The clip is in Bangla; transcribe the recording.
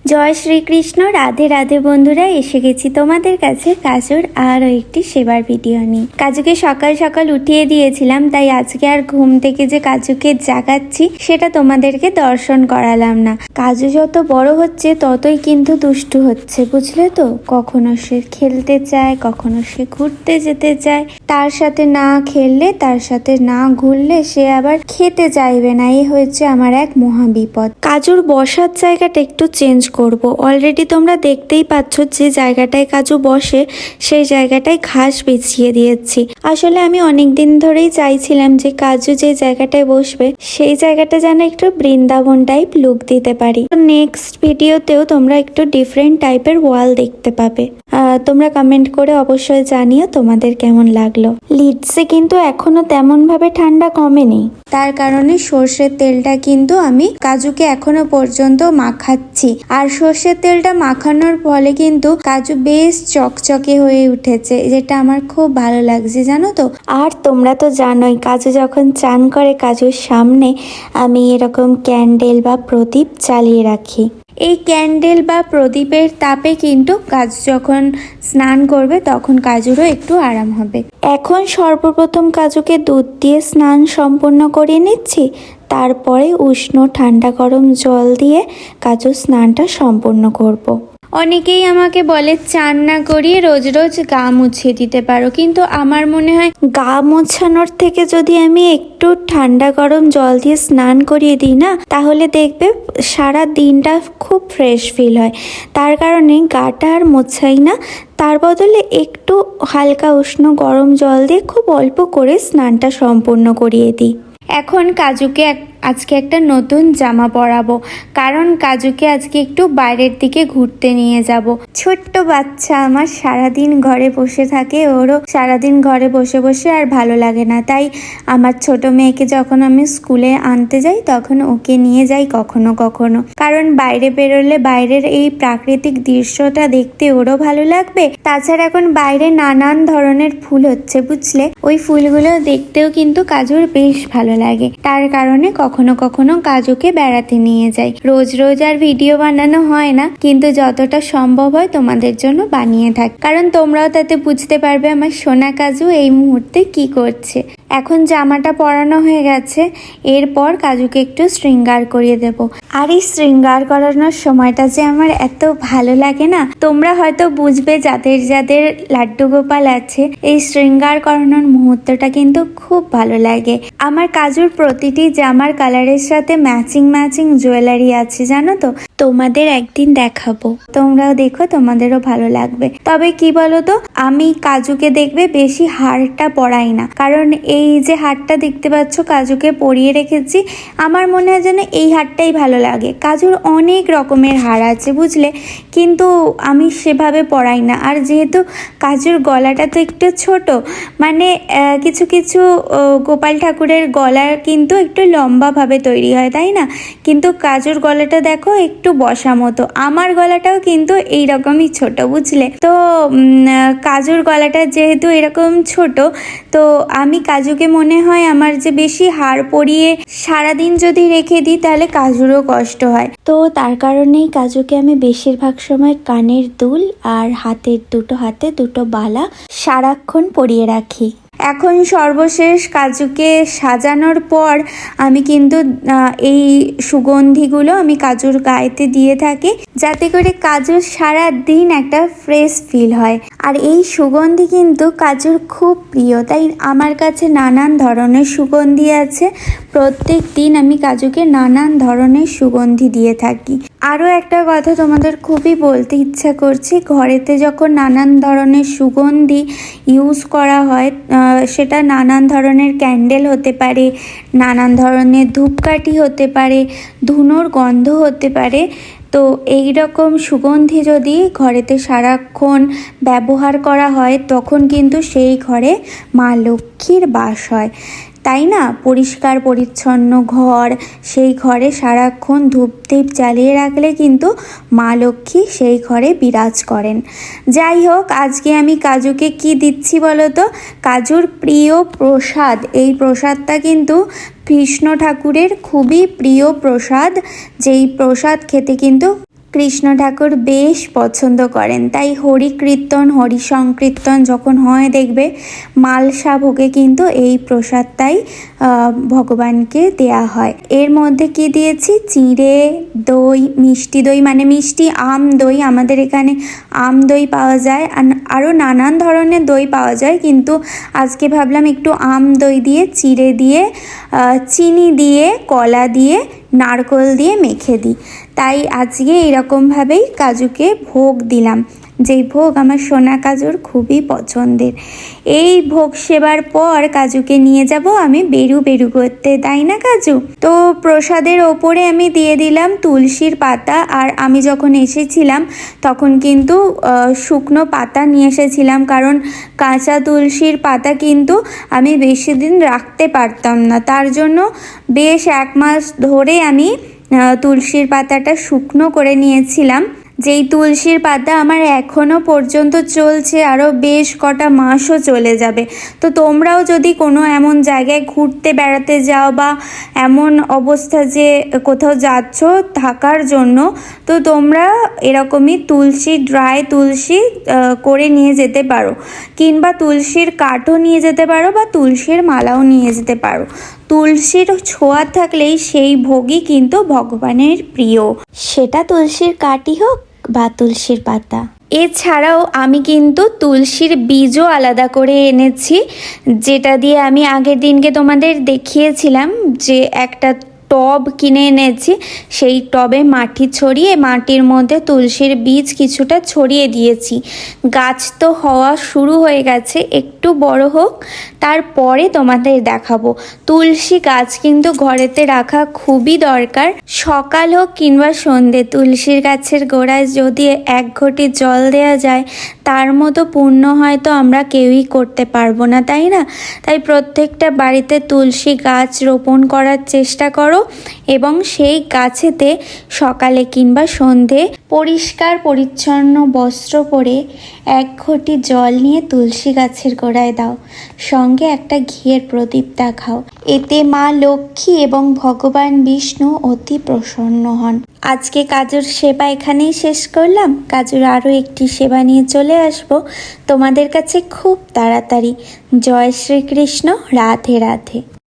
জয় শ্রীকৃষ্ণ। রাধে রাধে বন্ধুরা, এসে গেছি তোমাদের কাছে কাজুর আরও একটি সেবার ভিডিও নিয়ে। কাজুকে সকাল সকাল উঠিয়ে দিয়েছিলাম, তাই আজকে আর ঘুম থেকে যে কাজুকে জাগাচ্ছি সেটা তোমাদেরকে দর্শন করালাম না। কাজু যত বড় হচ্ছে ততই কিন্তু দুষ্টু হচ্ছে, বুঝলে তো। কখনো সে খেলতে চায়, কখনো সে ঘুরতে যেতে চায়। তার সাথে না খেললে, তার সাথে না ঘুরলে সে আবার খেতে চাইবে না। এই হয়েছে আমার এক মহাবিপদ। কাজুর বসার জায়গাটা একটু চেঞ্জ করব। অলরেডি তোমরা দেখতেই পাচ্ছ যে জায়গাটায় কাজু বসে সেই জায়গাটায় ঘাস বিছিয়ে দিয়েছি। আসলে আমি অনেক দিন ধরেই চাইছিলাম যে কাজু যে জায়গাটায় বসবে সেই জায়গাটা যেন একটু বৃন্দাবন টাইপ লুক দিতে পারি। নেক্সট ভিডিওতেও তোমরা একটু ডিফারেন্ট টাইপের ওয়াল দেখতে পাবে। তোমরা কমেন্ট করে অবশ্যই জানিও তোমাদের কেমন লাগলো। লিডসে কিন্তু এখনো তেমন ভাবে ঠান্ডা কমেনি, তার কারণে সর্ষের তেলটা কিন্তু আমি কাজুকে এখনো পর্যন্ত মাখাচ্ছি। আর সর্ষের তেলটা মাখানোর ফলে কিন্তু কাজু বেশ চকচকে হয়ে উঠেছে, যেটা আমার খুব ভালো লাগছে, জানো তো। আর তোমরা তো জানোই কাজু যখন চান করে কাজুর সামনে আমি এরকম ক্যান্ডেল বা প্রদীপ জ্বালিয়ে রাখি। এই ক্যান্ডেল বা প্রদীপের তাপে কিন্তু কাজু যখন স্নান করবে তখন কাজুরও একটু আরাম হবে। এখন সর্বপ্রথম কাজুকে দুধ দিয়ে স্নান সম্পূর্ণ করিয়ে নিচ্ছি, তারপরে উষ্ণ ঠান্ডা গরম জল দিয়ে কাজু স্নানটা সম্পূর্ণ করব। অনেকেই আমাকে বলে চান না করিয়ে রোজ রোজ গা মুছিয়ে দিতে পারো, কিন্তু আমার মনে হয় গা মোছানোর থেকে যদি আমি একটু ঠান্ডা গরম জল দিয়ে স্নান করিয়ে দিই না, তাহলে দেখবে সারা দিনটা খুব ফ্রেশ ফিল হয়। তার কারণে গাটা আর মোছাই না, তার বদলে একটু হালকা উষ্ণ গরম জল দিয়ে খুব অল্প করে স্নানটা সম্পূর্ণ করিয়ে দিই। এখন কাজুকে আজকে একটা নতুন জামা পরাবো, কারণ কাজুকে আজকে একটু বাইরের দিকে ঘুরতে নিয়ে যাব। ছোট্ট বাচ্চা আমার সারাদিন ঘরে বসে থাকে, ওরও সারাদিন ঘরে বসে বসে আর ভালো লাগে না। তাই আমার ছোট মেয়েকে যখন আমি স্কুলে আনতে যাই তখন ওকে নিয়ে যাই কখনো কখনো, কারণ বাইরে বেরোলে বাইরের এই প্রাকৃতিক দৃশ্যটা দেখতে ওরও ভালো লাগবে। তাছাড়া এখন বাইরে নানান ধরনের ফুল হচ্ছে, বুঝলে। ওই ফুলগুলো দেখতেও কিন্তু কাজুর বেশ ভালো লাগে। তার কারণে কখনো কখনো কাজুকে বেড়াতে নিয়ে যাই। রোজ রোজ আর ভিডিও বানানো হয় না, কিন্তু যতটা সম্ভব হয় তোমাদের জন্য বানিয়ে থাকি, কারণ তোমরাও তাতে বুঝতে পারবে আমার সোনা কাজু এই মুহূর্তে কি করছে। এখন জামাটা পরানো হয়ে গেছে, এরপর কাজুকে একটু শৃঙ্গার করিয়ে দেব। আর এই শৃঙ্গার করানোর সময়টা যে আমার এত ভালো লাগে না, তোমরা হয়তো বুঝবে যাদের যাদের লাড্ডু গোপাল আছে। এই শৃঙ্গার করানোর মুহূর্তটা কিন্তু খুব ভালো লাগে। আমার কাজুর প্রতিটি জামার কালারের সাথে ম্যাচিং ম্যাচিং জুয়েলারি আছে, জানো তো। তোমাদের একদিন দেখাবো, তোমরাও দেখো, তোমাদেরও ভালো লাগবে। তবে কি বলো তো, আমি কাজুকে দেখবে বেশি হারটা পরাই না, কারণ এই যে হারটা দেখতে পাচ্ছ কাজুকে পরিয়ে রেখেছি, আমার মনে হয় যেন এই হারটাই ভালো লাগে। কাজুর অনেক রকমের হার আছে, বুঝলে, কিন্তু আমি সেভাবে পরাই না। আর যেহেতু কাজুর গলাটা তো একটু ছোট, মানে কিছু কিছু গোপাল ঠাকুরের গলা কিন্তু একটু লম্বাভাবে তৈরি হয়, তাই না। কিন্তু কাজুর গলাটা দেখো একটু বসা মতো। আমার গলাটাও কিন্তু এইরকমই ছোট, বুঝলে তো। কাজুর গলাটা যেহেতু এরকম ছোট, তো আমি কাজুকে মনে হয় আমার যে বেশি হার পরিয়ে সারাদিন যদি রেখে দিই তাহলে কাজুরও কষ্ট হয়। তো তার কারণেই কাজুকে আমি বেশিরভাগ সময় কানের দুল আর দুটো হাতে দুটো বালা সারাক্ষণ পরিয়ে রাখি। এখন সর্বশেষ কাজুকে সাজানোর পর আমি কিন্তু এই সুগন্ধিগুলো আমি কাজুর গায়েতে দিয়ে থাকি, যাতে করে কাজুর সারা দিন একটা ফ্রেশ ফিল হয়। আর এই সুগন্ধি কিন্তু কাজুর খুব প্রিয়, তাই আমার কাছে নানান ধরনের সুগন্ধি আছে। প্রত্যেক দিন আমি কাজুকে নানান ধরনের সুগন্ধি দিয়ে থাকি। আরও একটা কথা তোমাদের খুবই বলতে ইচ্ছা করছে, ঘরেতে যখন নানান ধরনের সুগন্ধি ইউজ করা হয়, সেটা নানান ধরনের ক্যান্ডেল হতে পারে, নানান ধরনের ধূপকাঠি হতে পারে, ধুনোর গন্ধ হতে পারে। তো এই রকম সুগন্ধি যদি ঘরেতে সারাক্ষণ ব্যবহার করা হয় তখন কিন্তু সেই ঘরে মা লক্ষ্মীর বাস হয়, তাই না। পরিষ্কার পরিচ্ছন্ন ঘর, সেই ঘরে সারাক্ষণ ধূপদীপ জ্বালিয়ে রাখলে কিন্তু মা লক্ষ্মী সেই ঘরে বিরাজ করেন। যাই হোক, আজকে আমি কাজুকে কি দিচ্ছি বলো তো, কাজুর প্রিয় প্রসাদ। এই প্রসাদটা কিন্তু কৃষ্ণ ঠাকুরের খুবই প্রিয় প্রসাদ, যেই প্রসাদ খেতে কিন্তু কৃষ্ণ ঠাকুর বেশ পছন্দ করেন, তাই হরি কীর্তন হরি সংকীর্তন যখন হয় দেখবে মালসা ভোগে কিন্তু এই প্রসাদটাই ভগবানকে দেয়া হয়। এর মধ্যে কি দিয়েছি, চিঁড়ে, দই, মিষ্টি দই মানে মিষ্টি আম দই, আমাদের এখানে আম দই পাওয়া যায়, আরও নানান ধরনের দই পাওয়া যায়, কিন্তু আজকে ভাবলাম একটু আম দই দিয়ে, চিড়ে দিয়ে, চিনি দিয়ে, কলা দিয়ে, নারকোল দিয়ে মেখে দিই। তাই আজকে এরকমভাবেই কাজুকে ভোগ দিলাম, যেই ভোগ আমার সোনা কাজুর খুবই পছন্দের। এই ভোগ সেবার পর কাজুকে নিয়ে যাব আমি বেরু করতে, তাই না কাজু? তো প্রসাদের ওপরে আমি দিয়ে দিলাম তুলসীর পাতা, আর আমি যখন এসেছিলাম তখন কিন্তু শুকনো পাতা নিয়ে এসেছিলাম, কারণ কাঁচা তুলসীর পাতা কিন্তু আমি বেশি দিন রাখতে পারতাম না, তার জন্য বেশ 1 মাস ধরে আমি তুলসীর পাতাটা শুকনো করে নিয়েছিলাম। যেই তুলসীর পাতা আমার এখনও পর্যন্ত চলছে, আরও বেশ কটা মাসও চলে যাবে। তো তোমরাও যদি কোনো এমন জায়গায় ঘুরতে বেড়াতে যাও বা এমন অবস্থা যে কোথাও যাচ্ছ থাকার জন্য, তো তোমরা এরকমই তুলসী, ড্রাই তুলসী করে নিয়ে যেতে পারো, কিংবা তুলসীর কাঠও নিয়ে যেতে পারো বা তুলসীর মালাও নিয়ে যেতে পারো। তুলসীর ছোঁয়া থাকলেই সেই ভোগই কিন্তু ভগবানের প্রিয়, সেটা তুলসীর কাঠই হোক বা তুলসীর পাতা। এছাড়াও আমি কিন্তু তুলসীর বীজও আলাদা করে এনেছি, যেটা দিয়ে আমি আগের দিনকে তোমাদের দেখিয়েছিলাম যে একটা টব কিনে এনেছি, সেই টবে মাটি ছড়িয়ে মাটির মধ্যে তুলসীর বীজ কিছুটা ছড়িয়ে দিয়েছি। গাছ তো হওয়া শুরু হয়ে গেছে, একটু বড় হোক তারপরে তোমাদের দেখাবো। তুলসী গাছ কিন্তু ঘরেতে রাখা খুবই দরকার, সকাল হোক কিংবা সন্ধে তুলসীর গাছের গোড়ায় যদি 1 ঘটি জল দেওয়া যায়, তার মতো পুণ্য হয়তো আমরা কেউই করতে পারবো না, তাই না? তাই প্রত্যেকটা বাড়িতে তুলসী গাছ রোপণ করার চেষ্টা করো, এবং সেই গাছেতে সকালে কিংবা সন্ধে পরিষ্কার পরিচ্ছন্ন বস্ত্র পরে 1 ঘটি জল নিয়ে তুলসী গাছের গোড়ায় দাও, সঙ্গে একটা ঘিয়ের প্রদীপ দেখাও। এতে মা লক্ষ্মী এবং ভগবান বিষ্ণু অতি প্রসন্ন হন। আজকে কাজুর সেবা এখানেই শেষ করলাম। কাজুর আরও একটি সেবা নিয়ে চলে আসব তোমাদের কাছে খুব তাড়াতাড়ি। জয় শ্রীকৃষ্ণ, রাধে রাধে।